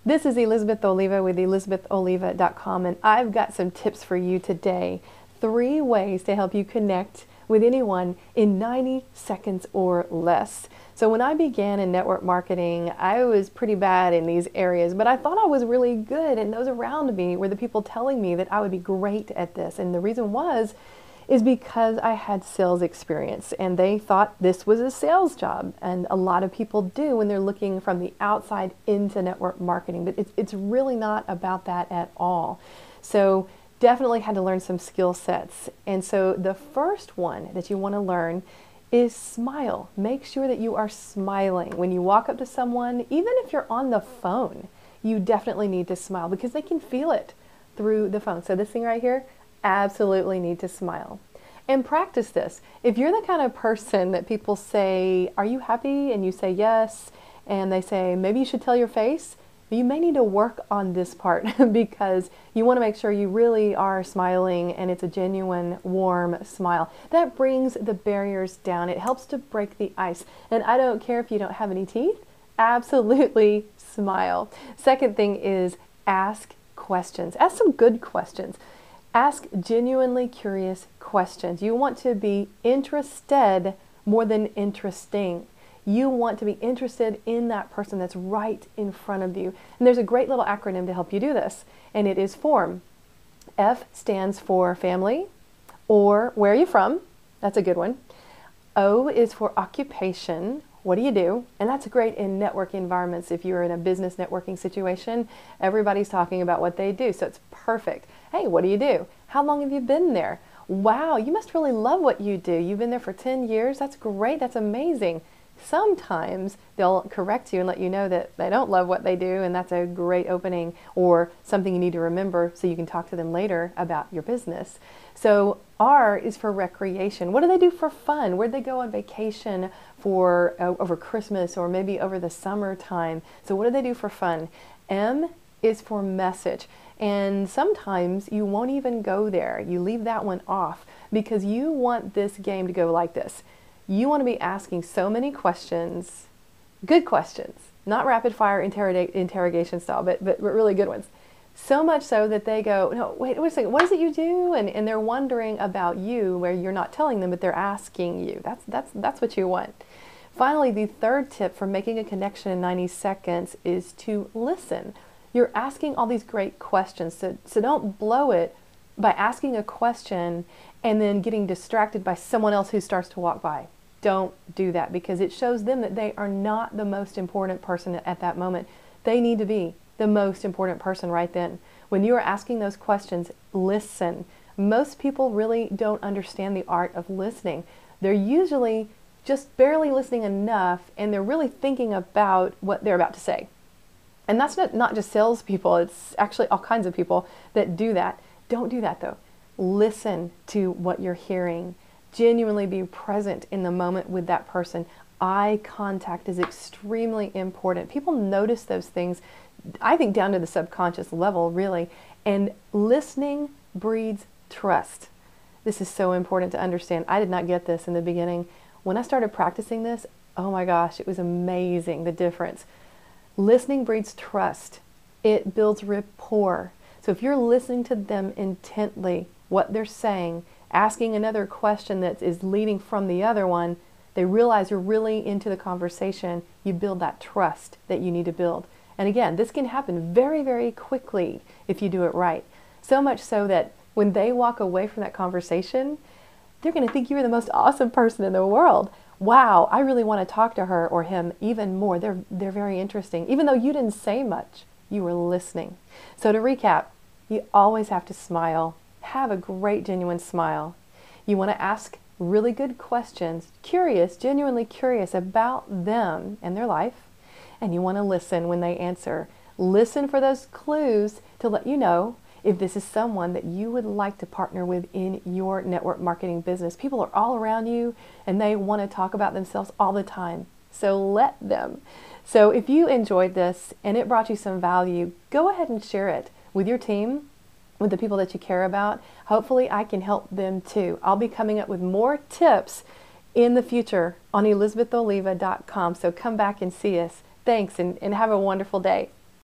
This is Elizabeth Oliva with elizabetholiva.com, and I've got some tips for you today. 3 ways to help you connect with anyone in 90 seconds or less. So when I began in network marketing, I was pretty bad in these areas, but I thought I was really good, and those around me were the people telling me that I would be great at this. And the reason is because I had sales experience, and they thought this was a sales job, and a lot of people do when they're looking from the outside into network marketing, but it's really not about that at all. So definitely had to learn some skill sets. And so the first one that you want to learn is smile. Make sure that you are smiling when you walk up to someone. Even if you're on the phone, you definitely need to smile because they can feel it through the phone. So this thing right here, absolutely need to smile. And practice this. If you're the kind of person that people say, "Are you happy?" and you say yes, and they say, "Maybe you should tell your face," you may need to work on this part because you want to make sure you really are smiling and it's a genuine, warm smile. That brings the barriers down. It helps to break the ice. And I don't care if you don't have any teeth, absolutely smile. Second thing is ask questions. Ask some good questions. Ask genuinely curious questions. You want to be interested more than interesting. You want to be interested in that person that's right in front of you. And there's a great little acronym to help you do this, and it is FORM. F stands for family, or where are you from? That's a good one. O is for occupation. What do you do? And that's great in network environments. If you're in a business networking situation, everybody's talking about what they do, so it's perfect. Hey, what do you do? How long have you been there? Wow, you must really love what you do. You've been there for 10 years? That's great, that's amazing. Sometimes they'll correct you and let you know that they don't love what they do, and that's a great opening or something you need to remember so you can talk to them later about your business. So R is for recreation. What do they do for fun? Where'd they go on vacation for over Christmas or maybe over the summertime? So what do they do for fun? M is for message. And sometimes you won't even go there. You leave that one off because you want this game to go like this. You want to be asking so many questions, good questions, not rapid fire interrogation style, but really good ones. So much so that they go, "No, wait a second, what is it you do?" And they're wondering about you where you're not telling them, but they're asking you. That's what you want. Finally, the third tip for making a connection in 90 seconds is to listen. You're asking all these great questions, so don't blow it by asking a question and then getting distracted by someone else who starts to walk by. Don't do that because it shows them that they are not the most important person at that moment. They need to be the most important person right then. When you are asking those questions, listen. Most people really don't understand the art of listening. They're usually just barely listening enough, and they're really thinking about what they're about to say. And that's not just salespeople, it's actually all kinds of people that do that. Don't do that though. Listen to what you're hearing. Genuinely be present in the moment with that person. Eye contact is extremely important. People notice those things, I think down to the subconscious level, really. And listening breeds trust. This is so important to understand. I did not get this in the beginning. When I started practicing this, oh my gosh, it was amazing, the difference. Listening breeds trust. It builds rapport. So if you're listening to them intently, what they're saying, asking another question that is leading from the other one, they realize you're really into the conversation. You build that trust that you need to build. And again, this can happen very, very quickly if you do it right. So much so that when they walk away from that conversation, they're going to think you're the most awesome person in the world. Wow, I really want to talk to her or him even more. They're very interesting. Even though you didn't say much, you were listening. So to recap, you always have to smile. Have a great, genuine smile. You want to ask really good questions, curious, genuinely curious about them and their life. And you want to listen when they answer. Listen for those clues to let you know if this is someone that you would like to partner with in your network marketing business. People are all around you and they want to talk about themselves all the time. So let them. So if you enjoyed this and it brought you some value, go ahead and share it with your team, with the people that you care about. Hopefully I can help them too. I'll be coming up with more tips in the future on elizabetholiva.com. So come back and see us. Thanks and have a wonderful day.